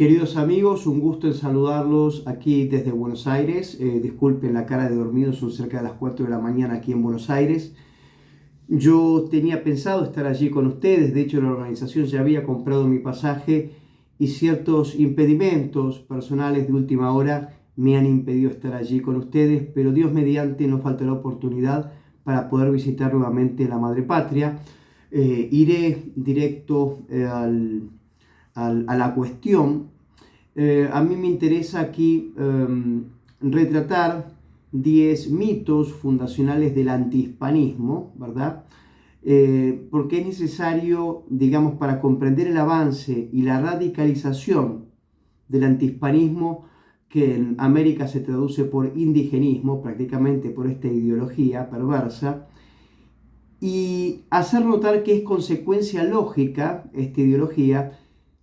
Queridos amigos, un gusto en saludarlos aquí desde Buenos Aires. Disculpen la cara de dormido, son cerca de las 4 de la mañana aquí en Buenos Aires. Yo tenía pensado estar allí con ustedes, de hecho la organización ya había comprado mi pasaje y ciertos impedimentos personales de última hora me han impedido estar allí con ustedes, pero Dios mediante no falta la oportunidad para poder visitar nuevamente la Madre Patria. Iré directo a la cuestión. A mí me interesa aquí retratar 10 mitos fundacionales del antihispanismo, ¿verdad? Porque es necesario, digamos, para comprender el avance y la radicalización del antihispanismo, que en América se traduce por indigenismo, prácticamente por esta ideología perversa, y hacer notar que es consecuencia lógica esta ideología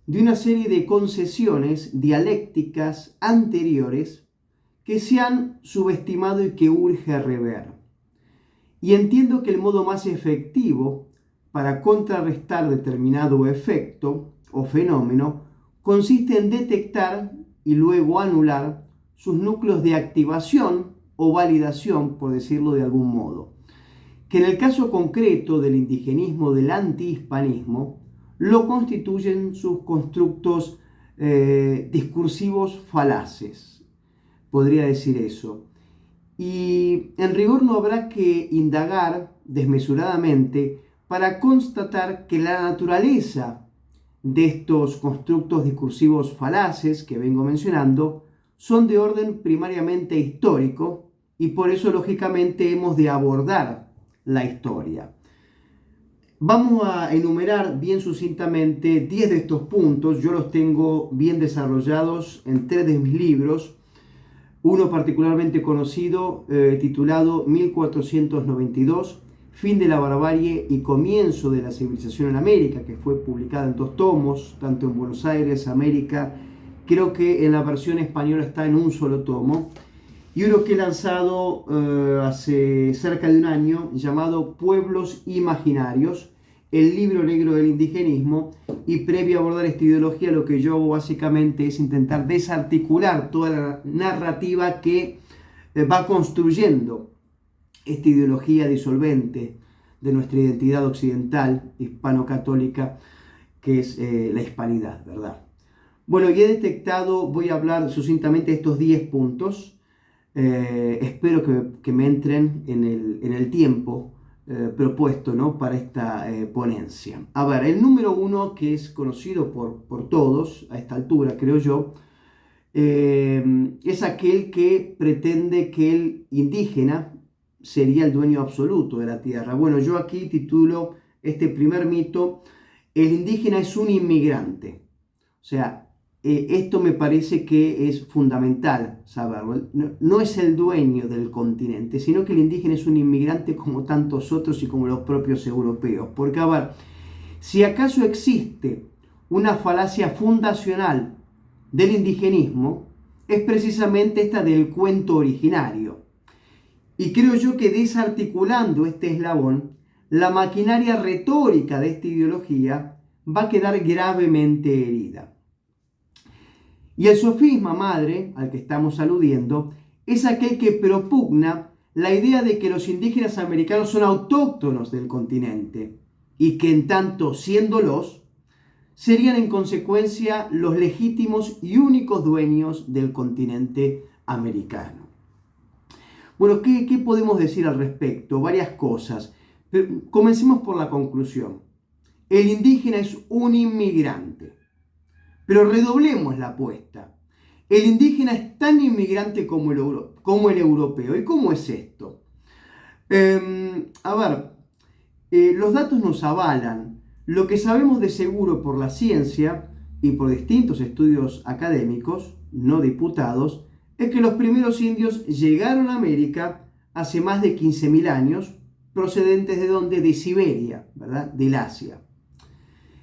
de una serie de concesiones dialécticas anteriores que se han subestimado y que urge rever. Y entiendo que el modo más efectivo para contrarrestar determinado efecto o fenómeno consiste en detectar y luego anular sus núcleos de activación o validación, por decirlo de algún modo. Que en el caso concreto del indigenismo, del antihispanismo, lo constituyen sus constructos discursivos falaces, podría decir eso. Y en rigor no habrá que indagar desmesuradamente para constatar que la naturaleza de estos constructos discursivos falaces que vengo mencionando son de orden primariamente histórico y por eso lógicamente hemos de abordar la historia. Vamos a enumerar bien sucintamente 10 de estos puntos. Yo los tengo bien desarrollados en 3 de mis libros. Uno particularmente conocido, titulado 1492, Fin de la barbarie y comienzo de la civilización en América, que fue publicada en 2 tomos, tanto en Buenos Aires, América. Creo que en la versión española está en un solo tomo. Y uno que he lanzado hace cerca de un año, llamado Pueblos Imaginarios, el libro negro del indigenismo. Y previo a abordar esta ideología, lo que yo hago básicamente es intentar desarticular toda la narrativa que va construyendo esta ideología disolvente de nuestra identidad occidental, hispano-católica, que es la hispanidad, ¿verdad? Bueno, y he detectado, voy a hablar sucintamente de estos 10 puntos. Espero que me entren en el tiempo propuesto, ¿no?, para esta ponencia. A ver, el número 1, que es conocido por todos a esta altura, creo yo, es aquel que pretende que el indígena sería el dueño absoluto de la tierra. Bueno, yo aquí titulo este primer mito: el indígena es un inmigrante. O sea, esto me parece que es fundamental saberlo. No es el dueño del continente, sino que el indígena es un inmigrante como tantos otros y como los propios europeos. Porque, a ver, si acaso existe una falacia fundacional del indigenismo, es precisamente esta del cuento originario. Y creo yo que desarticulando este eslabón, la maquinaria retórica de esta ideología va a quedar gravemente herida. Y el sofisma madre, al que estamos aludiendo, es aquel que propugna la idea de que los indígenas americanos son autóctonos del continente y que en tanto siéndolos, serían en consecuencia los legítimos y únicos dueños del continente americano. Bueno, ¿qué podemos decir al respecto? Varias cosas. Pero comencemos por la conclusión. El indígena es un inmigrante. Pero redoblemos la apuesta. El indígena es tan inmigrante como el europeo. ¿Y cómo es esto? Los datos nos avalan. Lo que sabemos de seguro por la ciencia y por distintos estudios académicos, no diputados, es que los primeros indios llegaron a América hace más de 15.000 años, procedentes de ¿dónde? De Siberia, ¿verdad? Del Asia.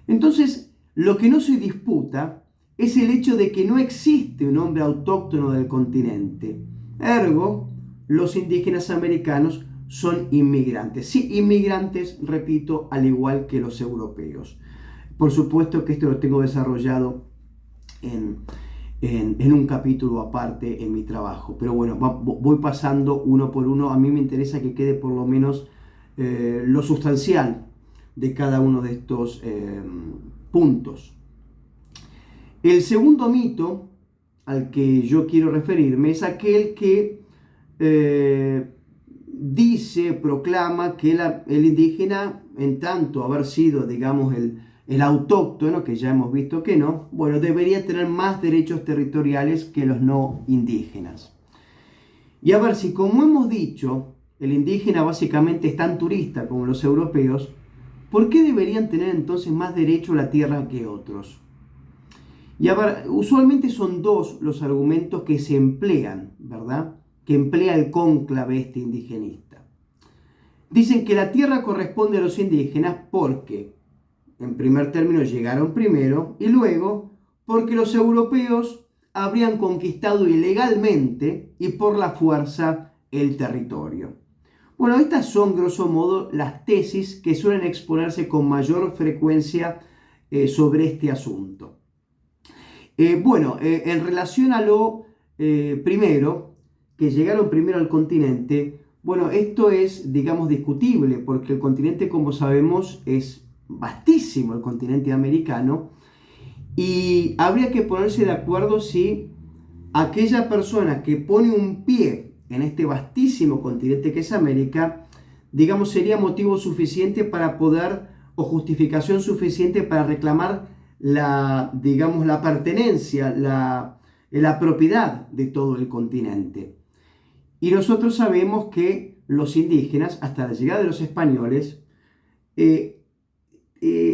Entonces, lo que no se disputa es el hecho de que no existe un hombre autóctono del continente. Ergo, los indígenas americanos son inmigrantes. Sí, inmigrantes, repito, al igual que los europeos. Por supuesto que esto lo tengo desarrollado en, en un capítulo aparte en mi trabajo. Pero bueno, voy pasando uno por uno. A mí me interesa que quede por lo menos lo sustancial de cada uno de estos puntos. El segundo mito al que yo quiero referirme es aquel que dice, proclama que el indígena, en tanto haber sido, digamos, el autóctono, que ya hemos visto que no, bueno, debería tener más derechos territoriales que los no indígenas. Y a ver, si como hemos dicho, el indígena básicamente es tan turista como los europeos, ¿por qué deberían tener entonces más derecho a la tierra que otros? Y a ver, usualmente son dos los argumentos que se emplean, ¿verdad? Que emplea el cónclave este indigenista. Dicen que la tierra corresponde a los indígenas porque, en primer término, llegaron primero y luego porque los europeos habrían conquistado ilegalmente y por la fuerza el territorio. Bueno, estas son, grosso modo, las tesis que suelen exponerse con mayor frecuencia sobre este asunto. En relación a lo primero, que llegaron primero al continente, bueno, esto es, digamos, discutible, porque el continente, como sabemos, es vastísimo, el continente americano, y habría que ponerse de acuerdo si aquella persona que pone un pie en este vastísimo continente que es América, digamos, sería motivo suficiente para poder, o justificación suficiente para reclamar digamos, la pertenencia, la propiedad de todo el continente. Y nosotros sabemos que los indígenas, hasta la llegada de los españoles,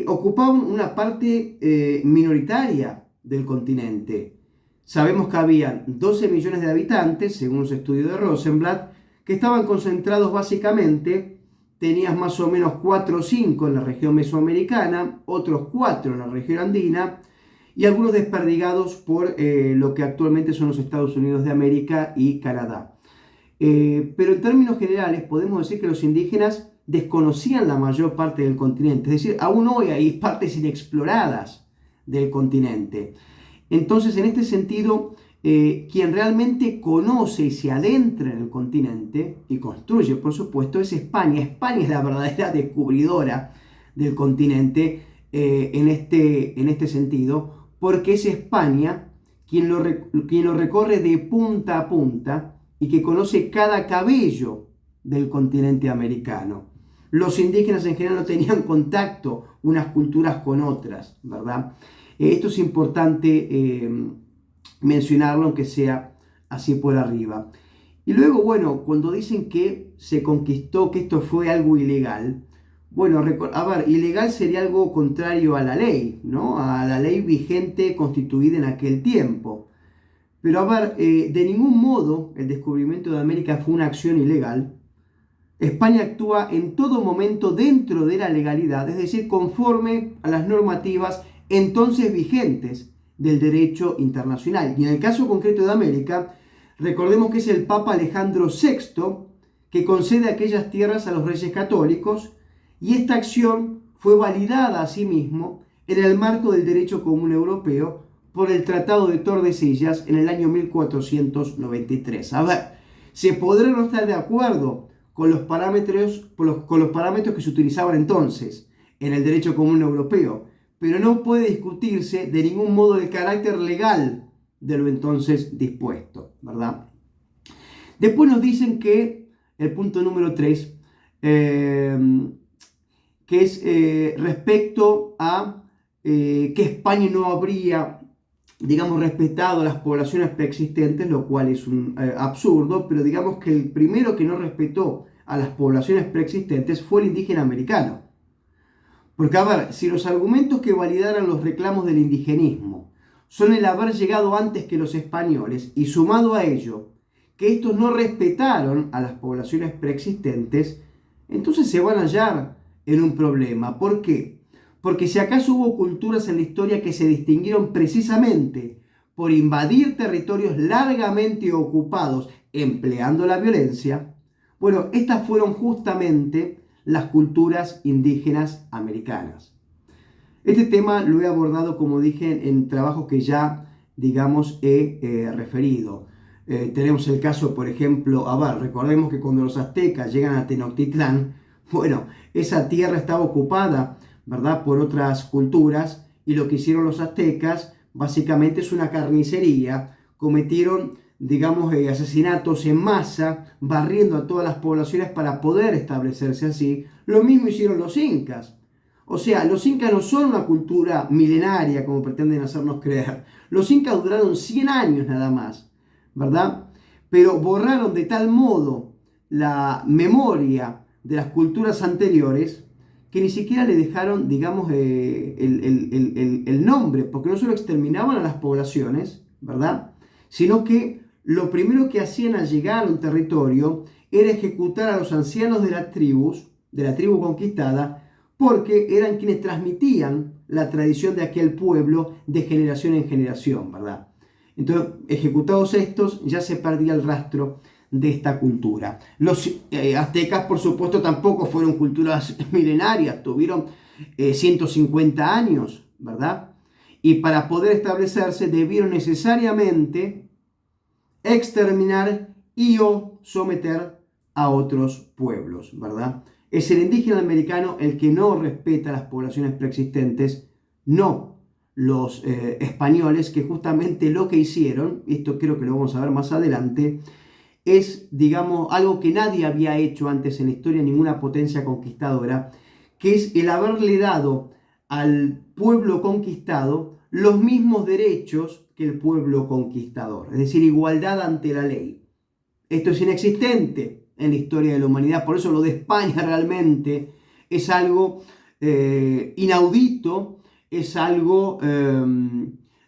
ocupaban una parte minoritaria del continente. Sabemos que había 12 millones de habitantes, según los estudios de Rosenblatt, que estaban concentrados básicamente, tenías más o menos 4 o 5 en la región mesoamericana, otros 4 en la región andina, y algunos desperdigados por lo que actualmente son los Estados Unidos de América y Canadá. Pero en términos generales podemos decir que los indígenas desconocían la mayor parte del continente, es decir, aún hoy hay partes inexploradas del continente. Entonces, en este sentido, quien realmente conoce y se adentra en el continente y construye, por supuesto, es España. España es la verdadera descubridora del continente en este sentido, porque es España quien lo recorre de punta a punta y que conoce cada cabello del continente americano. Los indígenas en general no tenían contacto unas culturas con otras, ¿verdad? Esto es importante mencionarlo, aunque sea así por arriba. Y luego, bueno, cuando dicen que se conquistó, que esto fue algo ilegal, bueno, a ver, ilegal sería algo contrario a la ley, ¿no? A la ley vigente constituida en aquel tiempo. Pero a ver, de ningún modo el descubrimiento de América fue una acción ilegal. España actúa en todo momento dentro de la legalidad, es decir, conforme a las normativas entonces vigentes del derecho internacional. Y en el caso concreto de América, recordemos que es el Papa Alejandro VI que concede aquellas tierras a los reyes católicos, y esta acción fue validada asimismo en el marco del derecho común europeo por el Tratado de Tordesillas en el año 1493. A ver, se podrá no estar de acuerdo con los parámetros que se utilizaban entonces en el derecho común europeo, pero no puede discutirse de ningún modo el carácter legal de lo entonces dispuesto, ¿verdad? Después nos dicen que el punto número 3, que es respecto a que España no habría, digamos, respetado a las poblaciones preexistentes, lo cual es un absurdo, pero digamos que el primero que no respetó a las poblaciones preexistentes fue el indígena americano. Porque, a ver, si los argumentos que validaran los reclamos del indigenismo son el haber llegado antes que los españoles, y sumado a ello, que estos no respetaron a las poblaciones preexistentes, entonces se van a hallar en un problema. ¿Por qué? Porque si acaso hubo culturas en la historia que se distinguieron precisamente por invadir territorios largamente ocupados empleando la violencia, bueno, estas fueron justamente las culturas indígenas americanas. Este tema lo he abordado, como dije, en trabajos que ya, digamos, he referido. Tenemos el caso, por ejemplo, recordemos que cuando los aztecas llegan a Tenochtitlán, bueno, esa tierra estaba ocupada, ¿verdad?, por otras culturas, y lo que hicieron los aztecas básicamente es una carnicería. Cometieron, digamos, asesinatos en masa, barriendo a todas las poblaciones para poder establecerse así. Lo mismo hicieron los incas. O sea, los incas no son una cultura milenaria como pretenden hacernos creer. Los incas duraron 100 años nada más, ¿verdad? Pero borraron de tal modo la memoria de las culturas anteriores que ni siquiera le dejaron, digamos, el nombre, porque no solo exterminaban a las poblaciones, ¿verdad?, sino que lo primero que hacían al llegar a un territorio era ejecutar a los ancianos de la tribu conquistada, porque eran quienes transmitían la tradición de aquel pueblo de generación en generación, ¿verdad? Entonces, ejecutados estos, ya se perdía el rastro de esta cultura. Los aztecas, por supuesto, tampoco fueron culturas milenarias, tuvieron 150 años, ¿verdad? Y para poder establecerse debieron necesariamente exterminar y o someter a otros pueblos, ¿verdad? Es el indígena americano el que no respeta las poblaciones preexistentes, no los españoles, que justamente lo que hicieron, esto creo que lo vamos a ver más adelante, es, digamos, algo que nadie había hecho antes en la historia, ninguna potencia conquistadora, que es el haberle dado al pueblo conquistado los mismos derechos que el pueblo conquistador, es decir, igualdad ante la ley. Esto es inexistente en la historia de la humanidad, por eso lo de España realmente es algo inaudito, es algo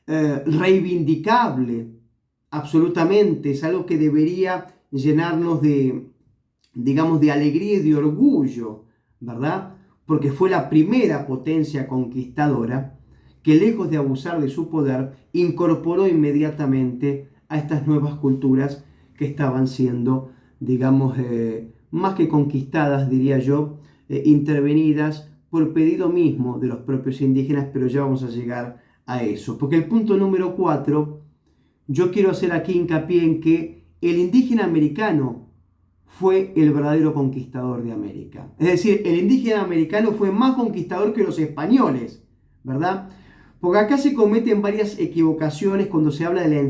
reivindicable, absolutamente, es algo que debería llenarnos de, digamos, de alegría y de orgullo, ¿verdad? Porque fue la primera potencia conquistadora que, lejos de abusar de su poder, incorporó inmediatamente a estas nuevas culturas que estaban siendo, digamos, más que conquistadas, diría yo, intervenidas por pedido mismo de los propios indígenas, pero ya vamos a llegar a eso. Porque el punto número 4, yo quiero hacer aquí hincapié en que el indígena americano fue el verdadero conquistador de América. Es decir, el indígena americano fue más conquistador que los españoles, ¿verdad? Porque acá se cometen varias equivocaciones cuando se habla de la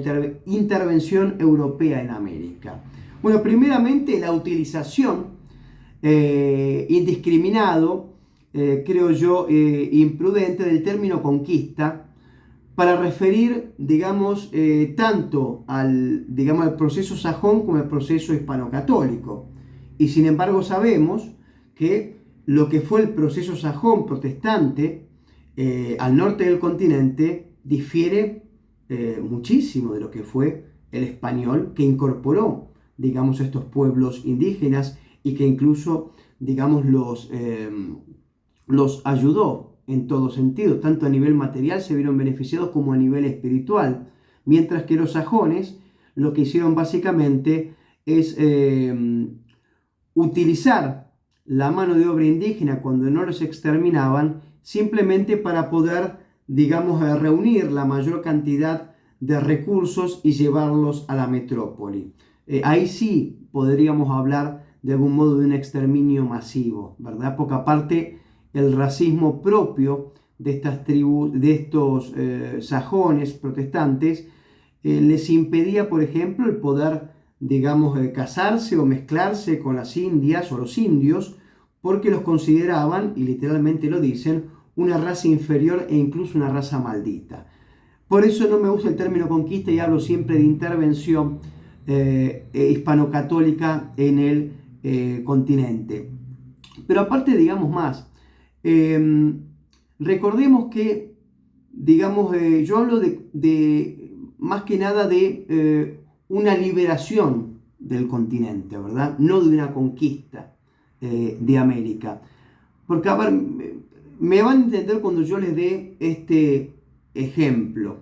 intervención europea en América. Bueno, primeramente la utilización indiscriminado, creo yo, imprudente del término conquista para referir, digamos, tanto digamos, al proceso sajón como al proceso hispano-católico. Y sin embargo sabemos que lo que fue el proceso sajón protestante al norte del continente difiere muchísimo de lo que fue el español, que incorporó, digamos, estos pueblos indígenas y que incluso, digamos, los ayudó en todo sentido, tanto a nivel material se vieron beneficiados como a nivel espiritual, mientras que los sajones lo que hicieron básicamente es utilizar la mano de obra indígena cuando no los exterminaban, simplemente para poder, digamos, reunir la mayor cantidad de recursos y llevarlos a la metrópoli. Ahí sí podríamos hablar de algún modo de un exterminio masivo, ¿verdad? Porque aparte el racismo propio de estas tribus, de estos sajones protestantes, les impedía, por ejemplo, el poder, digamos, casarse o mezclarse con las indias o los indios, porque los consideraban, y literalmente lo dicen, una raza inferior e incluso una raza maldita. Por eso no me gusta el término conquista y hablo siempre de intervención hispano-católica en el continente. Pero aparte, digamos más, recordemos que, digamos, yo hablo de más que nada de una liberación del continente, ¿verdad? No de una conquista de América. Porque, a ver, me van a entender cuando yo les dé este ejemplo.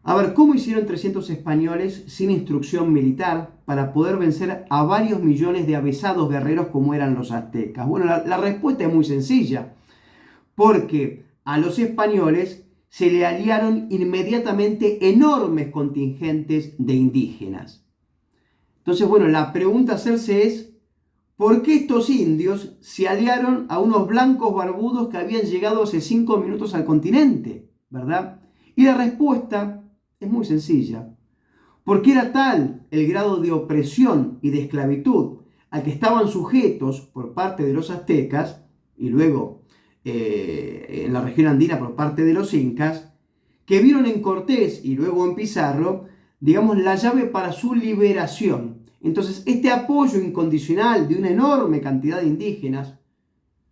A ver, ¿cómo hicieron 300 españoles sin instrucción militar para poder vencer a varios millones de avesados guerreros como eran los aztecas? Bueno, la respuesta es muy sencilla, porque a los españoles se le aliaron inmediatamente enormes contingentes de indígenas. Entonces, bueno, la pregunta a hacerse es, ¿por qué estos indios se aliaron a unos blancos barbudos que habían llegado hace 5 minutos al continente? ¿Verdad? Y la respuesta es muy sencilla. Porque era tal el grado de opresión y de esclavitud al que estaban sujetos por parte de los aztecas y luego en la región andina por parte de los incas, que vieron en Cortés y luego en Pizarro, digamos, la llave para su liberación. Entonces, este apoyo incondicional de una enorme cantidad de indígenas,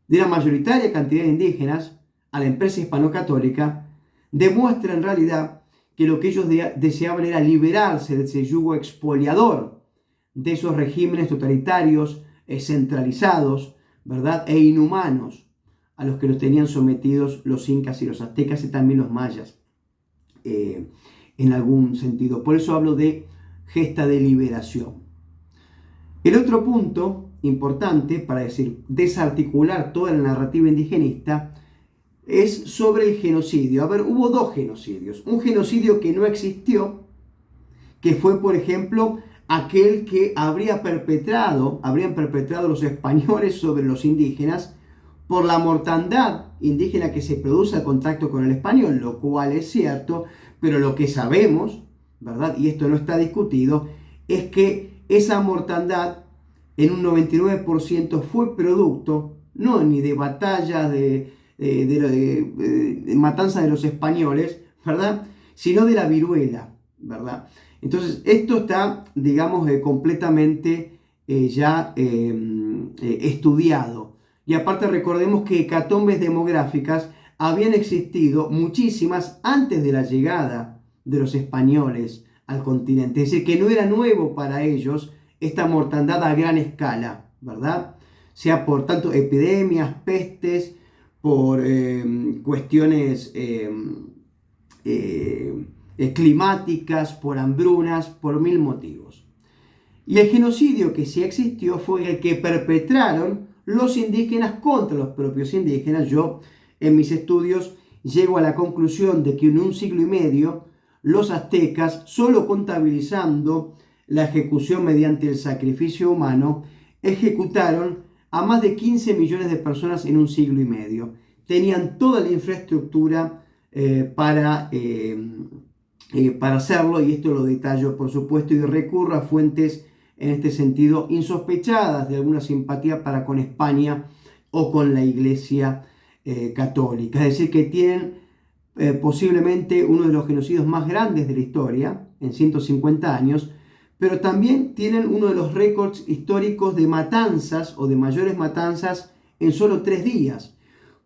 de una mayoritaria cantidad de indígenas, a la empresa hispano-católica, demuestra en realidad que lo que ellos deseaban era liberarse de ese yugo expoliador, de esos regímenes totalitarios, centralizados, ¿verdad? E inhumanos a los que los tenían sometidos los incas y los aztecas y también los mayas, en algún sentido. Por eso hablo de gesta de liberación. El otro punto importante para desarticular toda la narrativa indigenista es sobre el genocidio. A ver, hubo 2 genocidios. Un genocidio que no existió, que fue, por ejemplo, aquel que habrían perpetrado los españoles sobre los indígenas por la mortandad indígena que se produce al contacto con el español, lo cual es cierto, pero lo que sabemos, ¿verdad? Y esto no está discutido, es que esa mortandad en un 99% fue producto, no ni de batallas de matanza de los españoles, ¿verdad? Sino de la viruela, ¿verdad? Entonces, esto está, digamos, completamente ya estudiado. Y aparte recordemos que hecatombes demográficas habían existido muchísimas antes de la llegada de los españoles al continente. Es decir, que no era nuevo para ellos esta mortandad a gran escala, ¿verdad? Sea por tanto epidemias, pestes, por cuestiones climáticas, por hambrunas, por 1000 motivos. Y el genocidio que sí existió fue el que perpetraron los indígenas contra los propios indígenas. Yo en mis estudios llego a la conclusión de que en un siglo y medio los aztecas, solo contabilizando la ejecución mediante el sacrificio humano, ejecutaron a más de 15 millones de personas en un siglo y medio. Tenían toda la infraestructura para hacerlo, y esto lo detallo por supuesto y recurro a fuentes en este sentido insospechadas de alguna simpatía para con España o con la Iglesia católica. Es decir, que tienen posiblemente uno de los genocidios más grandes de la historia, en 150 años, pero también tienen uno de los récords históricos de matanzas o de mayores matanzas en solo 3 días.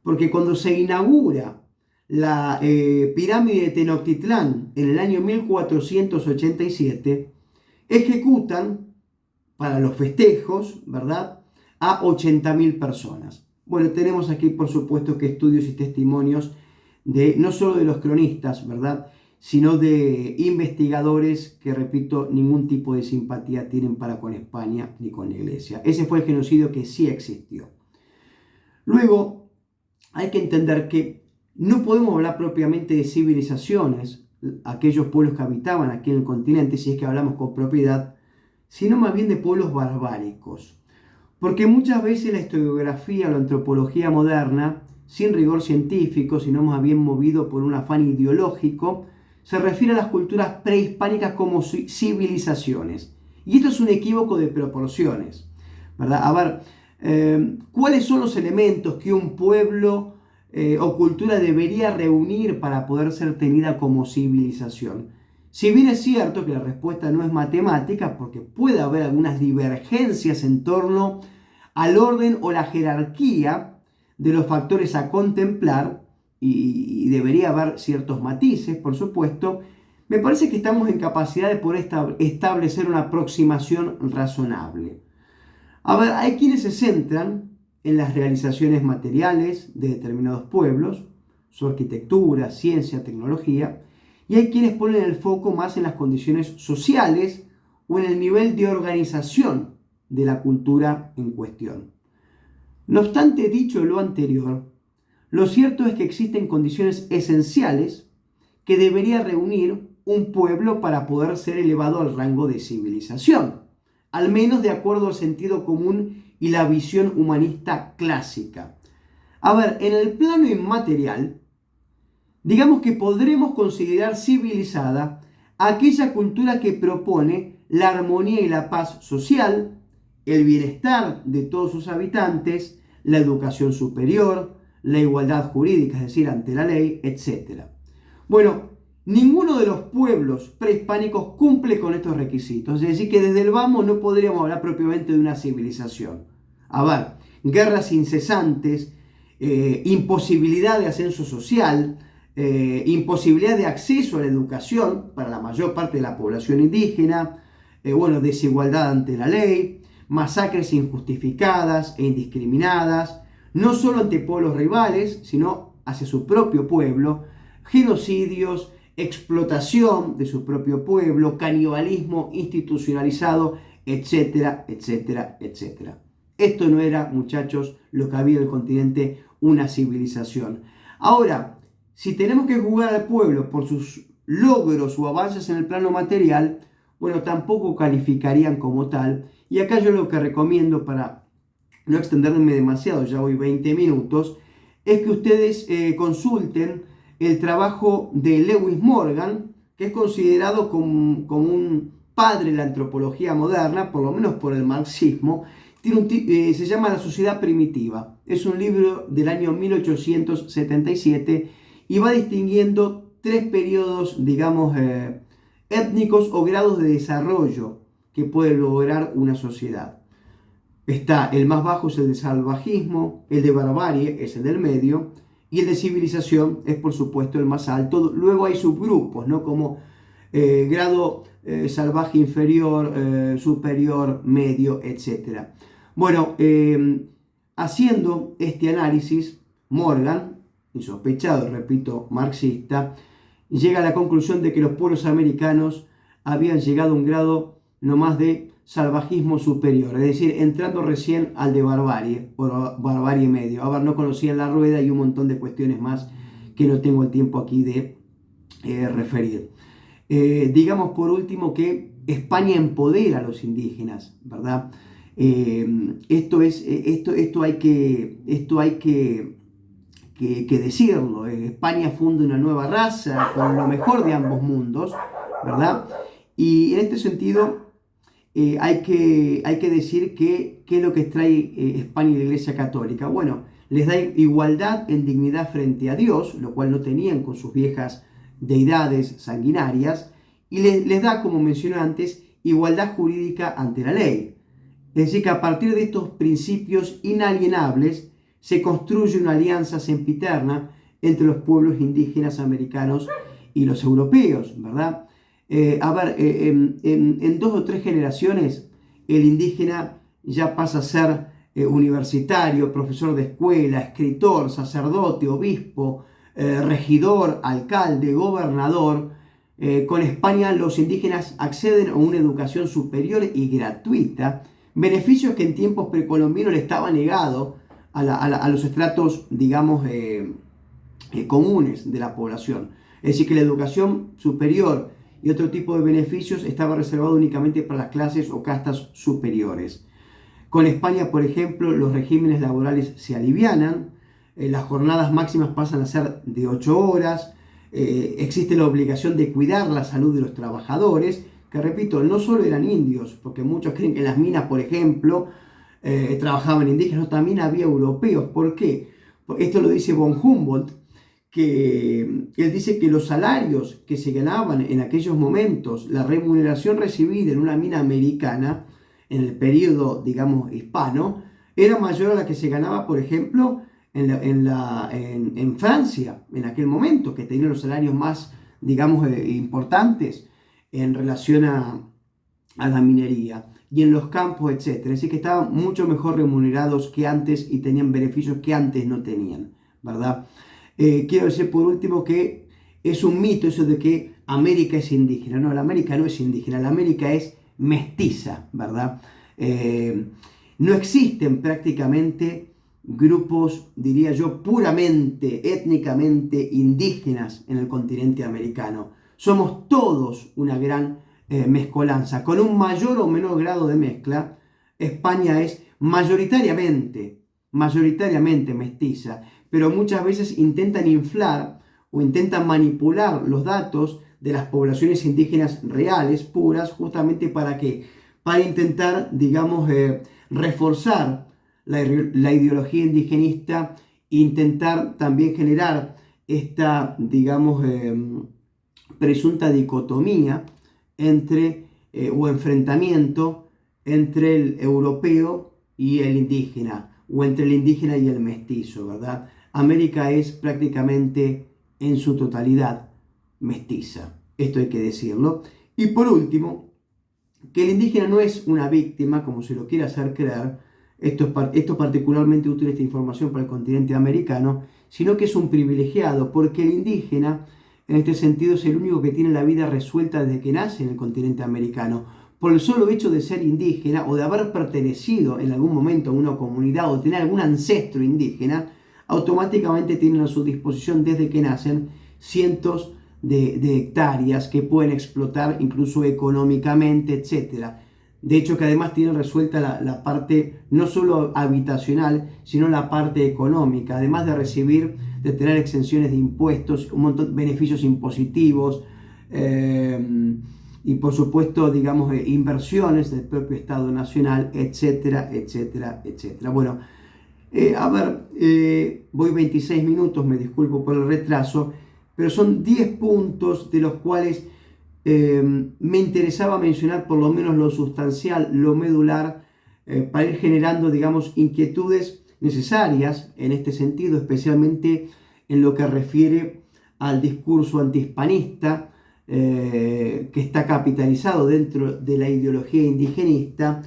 Porque cuando se inaugura la pirámide de Tenochtitlán en el año 1487, ejecutan para los festejos, ¿verdad?, a 80.000 personas. Bueno, tenemos aquí, por supuesto, que estudios y testimonios de no solo de los cronistas, ¿verdad?, sino de investigadores que, repito, ningún tipo de simpatía tienen para con España ni con la Iglesia. Ese fue el genocidio que sí existió. Luego, hay que entender que no podemos hablar propiamente de civilizaciones, aquellos pueblos que habitaban aquí en el continente, si es que hablamos con propiedad, sino más bien de pueblos barbáricos. Porque muchas veces la historiografía o la antropología moderna, sin rigor científico, sino más bien movido por un afán ideológico, se refiere a las culturas prehispánicas como civilizaciones. Y esto es un equívoco de proporciones, ¿verdad? A ver, ¿cuáles son los elementos que un pueblo o cultura debería reunir para poder ser tenida como civilización? Si bien es cierto que la respuesta no es matemática, porque puede haber algunas divergencias en torno al orden o la jerarquía de los factores a contemplar, y debería haber ciertos matices, por supuesto, me parece que estamos en capacidad de poder establecer una aproximación razonable. A ver, hay quienes se centran en las realizaciones materiales de determinados pueblos, su arquitectura, ciencia, tecnología, y hay quienes ponen el foco más en las condiciones sociales o en el nivel de organización de la cultura en cuestión. No obstante, dicho lo anterior, Lo cierto es que existen condiciones esenciales que debería reunir un pueblo para poder ser elevado al rango de civilización, al menos de acuerdo al sentido común y la visión humanista clásica. A ver, en el plano inmaterial, digamos que podremos considerar civilizada aquella cultura que propone la armonía y la paz social, el bienestar de todos sus habitantes, la educación superior, la igualdad jurídica, es decir, ante la ley, etc. Bueno, ninguno de los pueblos prehispánicos cumple con estos requisitos, es decir, que desde el vamos no podríamos hablar propiamente de una civilización. A ver, guerras incesantes, imposibilidad de ascenso social, imposibilidad de acceso a la educación para la mayor parte de la población indígena, desigualdad ante la ley, masacres injustificadas e indiscriminadas, no solo ante pueblos rivales, sino hacia su propio pueblo, genocidios, explotación de su propio pueblo, canibalismo institucionalizado, etcétera, etcétera, etcétera. Esto no era, muchachos, lo que había en el continente, una civilización. Ahora, si tenemos que juzgar al pueblo por sus logros o avances en el plano material, bueno, tampoco calificarían como tal. Y acá yo lo que recomiendo, para no extenderme demasiado, ya voy 20 minutos, es que ustedes consulten el trabajo de Lewis Morgan, que es considerado como un padre de la antropología moderna, por lo menos por el marxismo. Se llama La sociedad primitiva. Es un libro del año 1877 y va distinguiendo tres periodos, digamos, étnicos o grados de desarrollo que puede lograr una sociedad. Está el más bajo, es el de salvajismo, el de barbarie es el del medio, y el de civilización es, por supuesto, el más alto. Luego hay subgrupos, ¿no? Como grado salvaje inferior, superior, medio, etc. Bueno, haciendo este análisis, Morgan, insospechado, repito, marxista, llega a la conclusión de que los pueblos americanos habían llegado a un grado no más de salvajismo superior, es decir, entrando recién al de barbarie, o barbarie medio. A ver, no conocían la rueda y un montón de cuestiones más que no tengo el tiempo aquí de referir. Digamos por último que España empodera a los indígenas, ¿verdad? Esto hay que decirlo. España funda una nueva raza con lo mejor de ambos mundos, ¿verdad? Y en este sentido hay que decir qué es lo que trae España y la Iglesia Católica. Bueno, les da igualdad en dignidad frente a Dios, lo cual no tenían con sus viejas deidades sanguinarias, y les da, como mencioné antes, igualdad jurídica ante la ley. Es decir, que a partir de estos principios inalienables se construye una alianza sempiterna entre los pueblos indígenas americanos y los europeos, ¿verdad? En 2 o 3 generaciones el indígena ya pasa a ser universitario, profesor de escuela, escritor, sacerdote, obispo, regidor, alcalde, gobernador. Con España los indígenas acceden a una educación superior y gratuita, beneficios que en tiempos precolombinos le estaban negados a los estratos, digamos, comunes de la población. Es decir, que la educación superior y otro tipo de beneficios estaba reservado únicamente para las clases o castas superiores. Con España, por ejemplo, los regímenes laborales se alivianan, las jornadas máximas pasan a ser de 8 horas, existe la obligación de cuidar la salud de los trabajadores, que repito, no solo eran indios, porque muchos creen que en las minas, por ejemplo, trabajaban indígenas, no, también había europeos. ¿Por qué? Esto lo dice von Humboldt, que él dice que los salarios que se ganaban en aquellos momentos, la remuneración recibida en una mina americana, en el periodo, digamos, hispano, era mayor a la que se ganaba, por ejemplo, en Francia, en aquel momento, que tenía los salarios más, digamos, importantes en relación a la minería y en los campos, etc. Es decir, que estaban mucho mejor remunerados que antes y tenían beneficios que antes no tenían, ¿verdad? Quiero decir por último que es un mito eso de que América es indígena. No, la América no es indígena, la América es mestiza, ¿verdad? No existen prácticamente grupos, diría yo, puramente, étnicamente indígenas en el continente americano. Somos todos una gran mezcolanza, con un mayor o menor grado de mezcla. España es mayoritariamente mestiza, pero muchas veces intentan inflar o intentan manipular los datos de las poblaciones indígenas reales, puras, justamente para que, para intentar, digamos, reforzar la ideología indigenista e intentar también generar esta, digamos, presunta dicotomía entre, o enfrentamiento entre el europeo y el indígena, o entre el indígena y el mestizo, ¿verdad? América es prácticamente en su totalidad mestiza, esto hay que decirlo. Y por último, que el indígena no es una víctima, como se lo quiere hacer creer, esto es particularmente útil esta información para el continente americano, sino que es un privilegiado, porque el indígena, en este sentido, es el único que tiene la vida resuelta desde que nace en el continente americano. Por el solo hecho de ser indígena o de haber pertenecido en algún momento a una comunidad o tener algún ancestro indígena, automáticamente tienen a su disposición desde que nacen cientos de hectáreas que pueden explotar incluso económicamente, etc. De hecho, que además tienen resuelta la parte no solo habitacional, sino la parte económica, además de recibir, de tener exenciones de impuestos, un montón de beneficios impositivos, y por supuesto, digamos, inversiones del propio Estado Nacional, etcétera, etcétera, etcétera. Bueno, voy 26 minutos, me disculpo por el retraso, pero son 10 puntos de los cuales me interesaba mencionar por lo menos lo sustancial, lo medular, para ir generando, digamos, inquietudes necesarias en este sentido, especialmente en lo que refiere al discurso antihispanista que está capitalizado dentro de la ideología indigenista,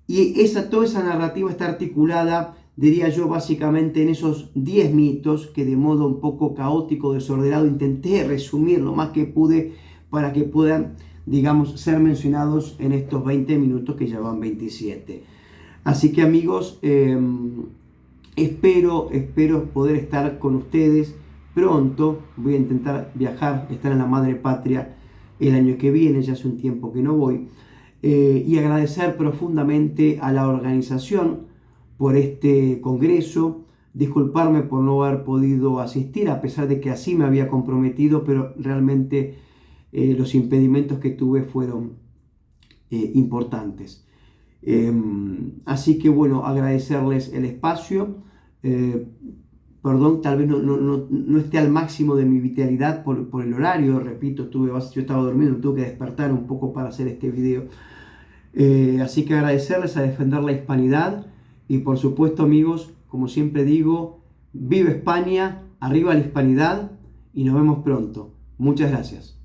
y toda esa narrativa está articulada, diría yo, básicamente en esos 10 mitos que de modo un poco caótico, desordenado, intenté resumir lo más que pude para que puedan, digamos, ser mencionados en estos 20 minutos que ya van 27. Así que amigos, espero poder estar con ustedes pronto. Voy a intentar viajar, estar en la madre patria el año que viene, ya hace un tiempo que no voy. Y agradecer profundamente a la organización por este congreso, disculparme por no haber podido asistir, a pesar de que así me había comprometido, pero realmente los impedimentos que tuve fueron importantes. Así que bueno, agradecerles el espacio. Perdón, tal vez no esté al máximo de mi vitalidad por el horario, repito, yo estaba durmiendo, tuve que despertar un poco para hacer este video. Así que agradecerles, a defender la hispanidad y por supuesto amigos, como siempre digo, viva España, arriba la hispanidad y nos vemos pronto. Muchas gracias.